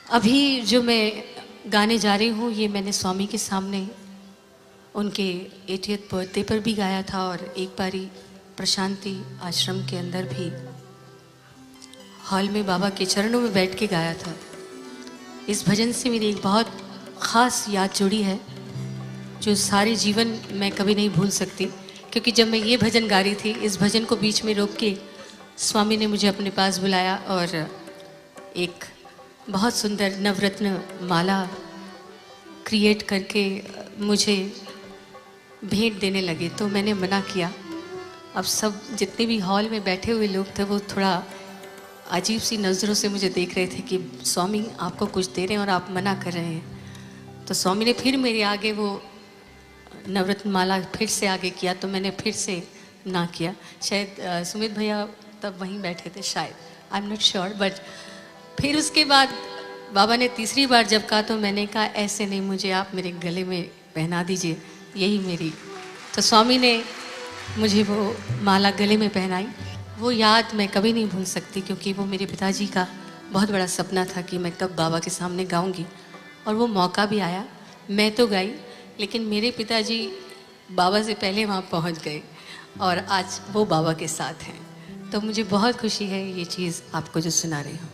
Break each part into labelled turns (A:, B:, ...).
A: अभी जो मैं गाने जा रही हूँ ये मैंने स्वामी के सामने उनके 80th बर्थडे पर भी गाया था और एक बारी प्रशांति आश्रम के अंदर भी हॉल में बाबा के चरणों में बैठ के गाया था। इस भजन से मेरी एक बहुत ख़ास याद जुड़ी है जो सारे जीवन मैं कभी नहीं भूल सकती, क्योंकि जब मैं ये भजन गा रही थी इस भजन को बीच में रोक के स्वामी ने मुझे अपने पास बुलाया और एक बहुत सुंदर नवरत्न माला क्रिएट करके मुझे भेंट देने लगे। तो मैंने मना किया। अब सब जितने भी हॉल में बैठे हुए लोग थे वो थोड़ा अजीब सी नज़रों से मुझे देख रहे थे कि स्वामी आपको कुछ दे रहे हैं और आप मना कर रहे हैं। तो स्वामी ने फिर मेरे आगे वो नवरत्न माला फिर से आगे किया तो मैंने फिर से ना किया। शायद सुमित भैया तब वहीं बैठे थे, शायद, I am not sure. But फिर उसके बाद बाबा ने तीसरी बार जब कहा तो मैंने कहा ऐसे नहीं, मुझे आप मेरे गले में पहना दीजिए, यही मेरी। तो स्वामी ने मुझे वो माला गले में पहनाई। वो याद मैं कभी नहीं भूल सकती, क्योंकि वो मेरे पिताजी का बहुत बड़ा सपना था कि मैं कब बाबा के सामने गाऊंगी, और वो मौका भी आया। मैं तो गाई लेकिन मेरे पिताजी बाबा से पहले वहाँ पहुँच गए और आज वो बाबा के साथ हैं। तो मुझे बहुत खुशी है ये चीज़ आपको जो सुना रही हूँ।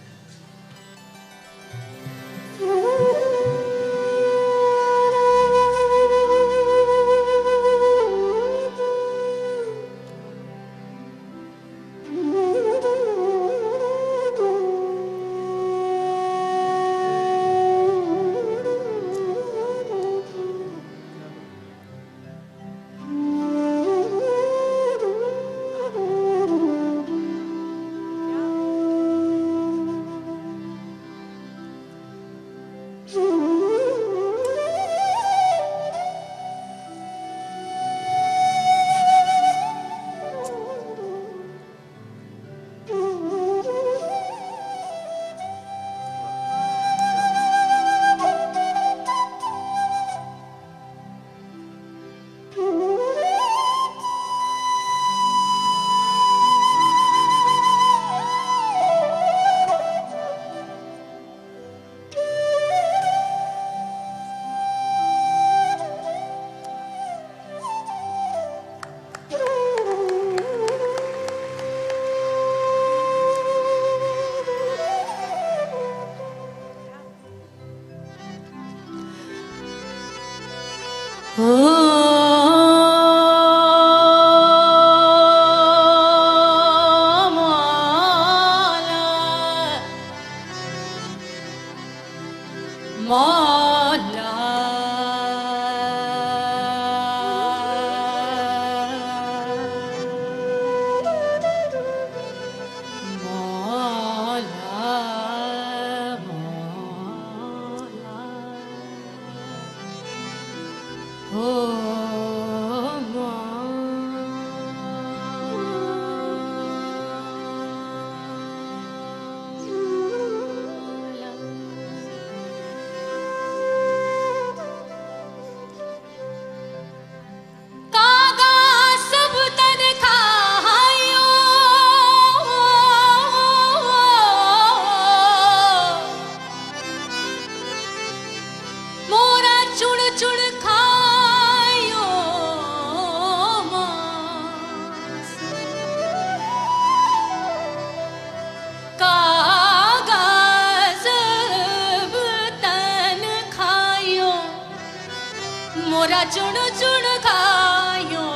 B: मोरा चुन चुन खायो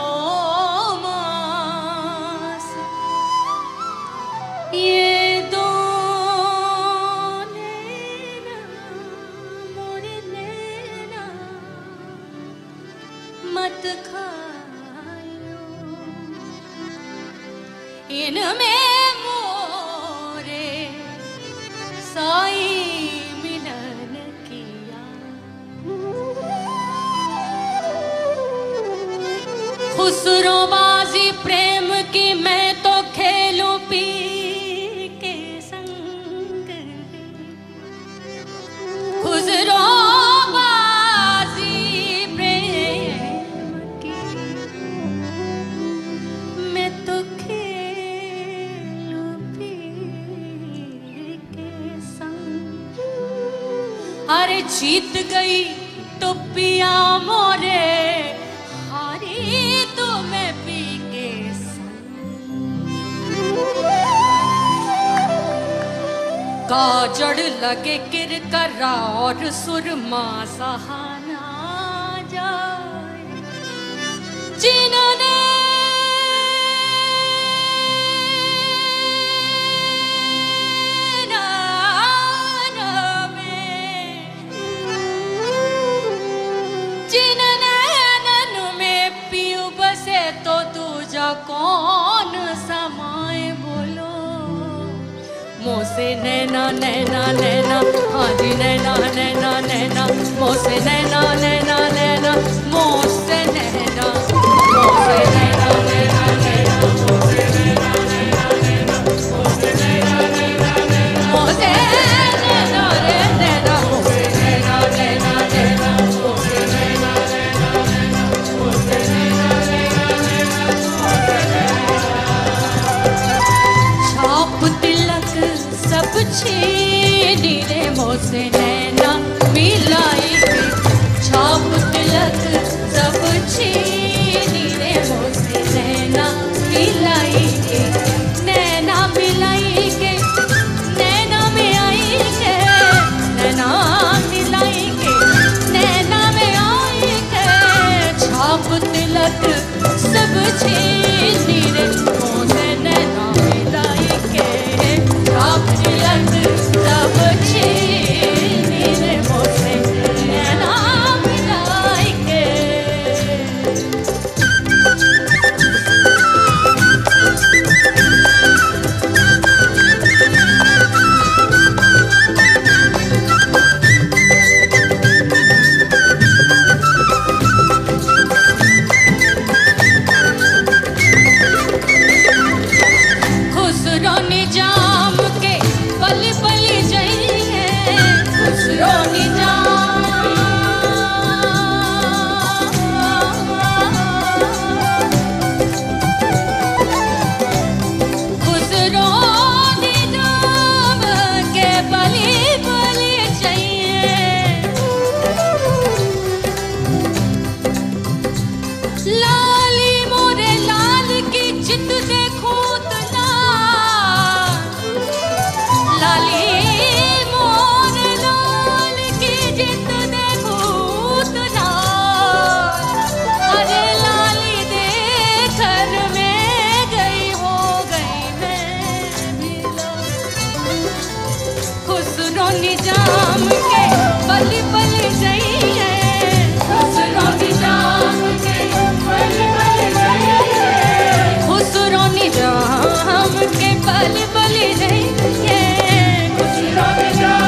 B: मांस, ये दो नैना मोरे नैना मत खायो, इनमें मोरे साई मिलन किया। खुसरोबाजी प्रेम की मैं तो खेलूं पी के संग, खुसरोबाजी प्रेम की मैं तो खेलूं अरे जीत गई तो पिया मोरे, हारी तो मैं पी के काजड़ लगे किरकरा और सुरमा सहाना जाए। जिन्होंने कौन समाए बोलो मोसे नैना नैना नैना, हाँ जी नैना नैना नैना, मोसे नैना नैना नैना, मोसे नैना, मोसे नैना नैना नैना, मोसे नैना नैना नैना, मोसे नैना नैना नैना, मोसे नैना नैना, मोसे नैना नैना नैना, मोसे नैना नैना नैना, मोसे नैना नैना नैना। छाप तिलक सब छीनी रे मोसे नैना मिलाई के, छाप तिलक सब छीनी रे मोसे नैना मिलाई के, नैना मिलाई के, नैना में आई के, नैना मिलाई के, नैना में आई के, छाप तिलक सब छीनी रे मोसे नैना मिलाई के, छाप तिलक सब छीनी रे मोसे नैना मिलाई के। खुसरो निजाम के पली पली जाइए, खुसरो निजाम, खुसरो निजाम के पली पली जाइए। लाली मोरे लाल की जित देखूं तो लाली मोरे लाल की जित देखूं तो अरे लाली देखकर मैं गई हो गई मैं भी खुसरो निजाम के पली पली जाइए, खुसरो निजाम के पली पली जाइए, खुसरो निजाम के पली पली जाइए, खुसरो निजाम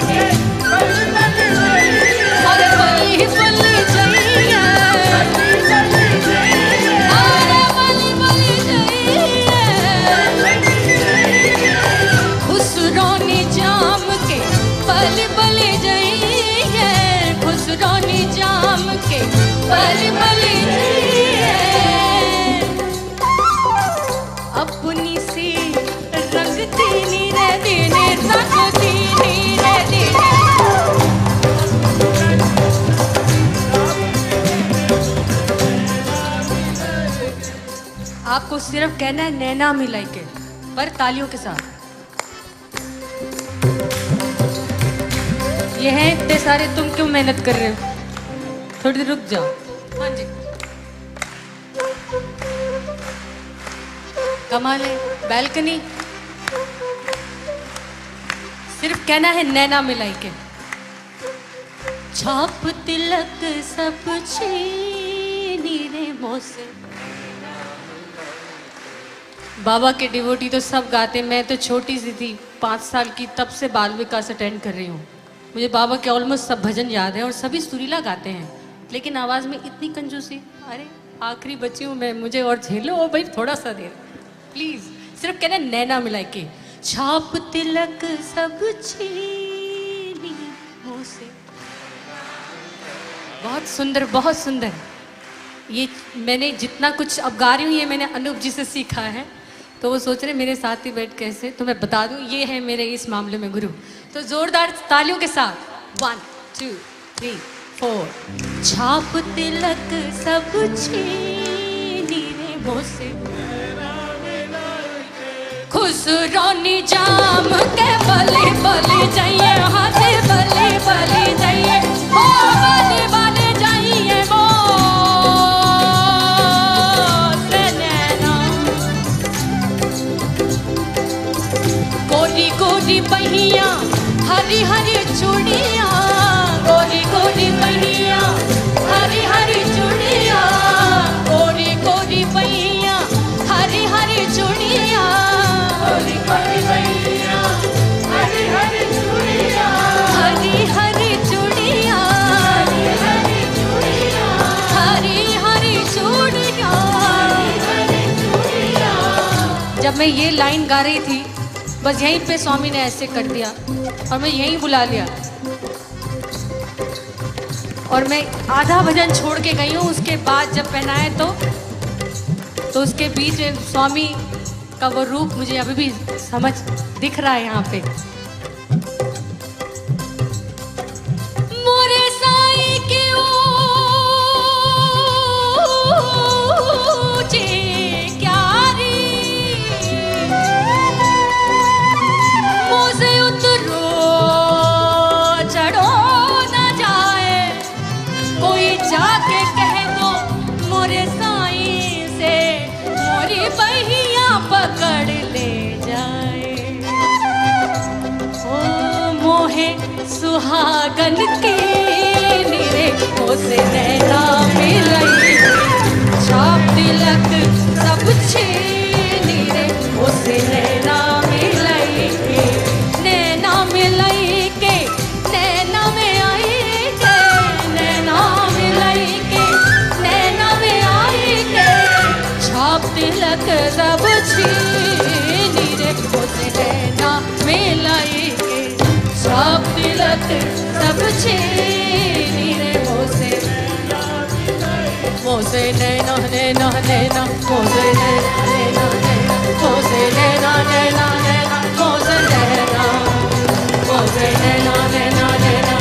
B: के पली पली जाइए, अरे पली पली जाइए, अरे पली पली जाइए, खुसरो निजाम के पली पली जाइए, खुसरो निजाम के पली पली जाइए। अपनी सी रंगती नीरे दीने, रंगती नीरे दीने, आपको सिर्फ कहना है नैना मिलाई के, पर तालियों के साथ। ये है इतने सारे, तुम क्यों मेहनत कर रहे हो, थोड़ी देर रुक जाओ। हाँ जी कमाल है, बैल्कनी सिर्फ कहना है नैना मिलाई के, छाप तिलक सब छीनी रे मोसे। बाबा के डिवोटी तो सब गाते, मैं तो छोटी सी थी 5 साल की, तब से बाल विकास अटेंड कर रही हूँ। मुझे बाबा के ऑलमोस्ट सब भजन याद है और सभी सुरीला गाते हैं, लेकिन आवाज़ में इतनी कंजूसी। अरे आखिरी बच्ची हूँ मैं, मुझे और झेलो ओ भाई थोड़ा सा देर प्लीज़। सिर्फ कहना नैना मिलाई के, छाप तिलक सब छीनी मुझसे। बहुत सुंदर बहुत सुंदर। ये मैंने जितना कुछ अब गा रही हूँ ये मैंने अनूप जी से सीखा है, तो वो सोच रहे मेरे साथ ही बैठ कैसे, तो मैं बता दूँ ये है मेरे इस मामले में गुरु। तो जोरदार तालियों के साथ
A: 1 2 3 4 छाप तिलक सब छीनी रे मोसे खुसरोनी जाम के बले बले जाइए हाथे बले बले जाइए ओ बले बले जाइए वो नैना गोरी गोरी बहिया हरी हरी चूड़िया गोरी गोरी बहिया हरी हरी चूड़िया गोरी गोरी बहिया हरी हरी चूड़िया गोरी गोरी बहिया हरी हरी चूड़िया हरी हरी चूड़िया हरी हरी चूड़िया हरी हरी चूड़िया हरी चूड़िया। जब मैं ये लाइन गा रही थी बस यहीं पे स्वामी ने ऐसे कर दिया और मैं यहीं बुला लिया और मैं आधा भजन छोड़ के गई हूँ। उसके बाद जब पहनाए तो उसके बीच में स्वामी का वो रूप मुझे अभी भी समझ दिख रहा है यहाँ पे। मोरे साईं की ऊंची क्यारी मुझे उतरो चढ़ो न जाए कोई जाके कह दो मोरे साईं से मोरी बहिया पकड़ ले जाए ओ मोहे सुहागन के मेरे मोसे नैना मिलई छाप तिलक सब छीनी रे मोसे नैना मिलई नैना मिलई के नैना में आई के नैना मिलई के नैना में आई के छाप तिलक सब छीनी रे मोसे नैना मिलई के छाप तिलक सब छीनी रे मोसे मोसे नैना नैना नैना मोसे नैना नैना नैना मोसे नैना नैना नैना मोसे नैना मोसे नैना नैना नैना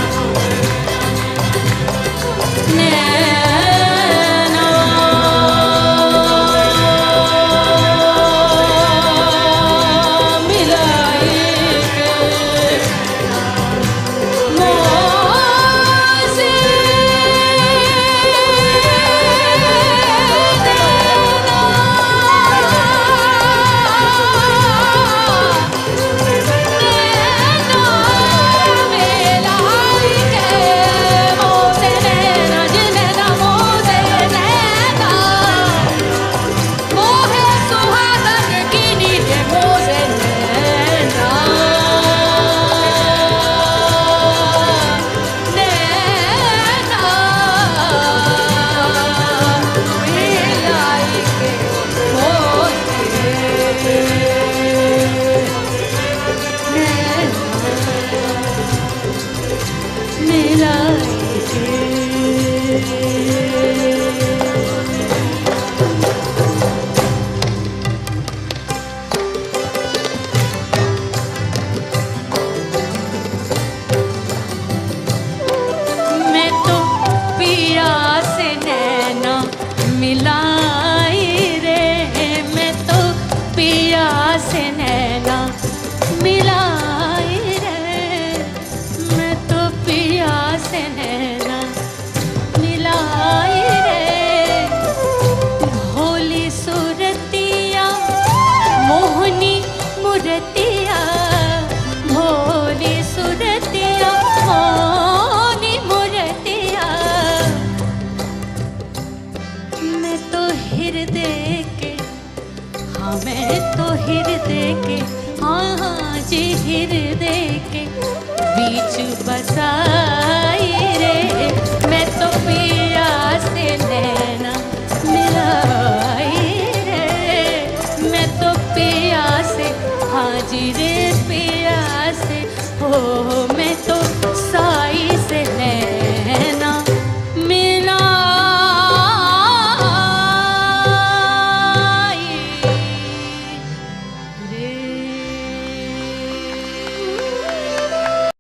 A: बसाई रे मैं तो पिया से नैना मिलाई रे मैं तो पिया से हाजी रे पिया से हो मैं तो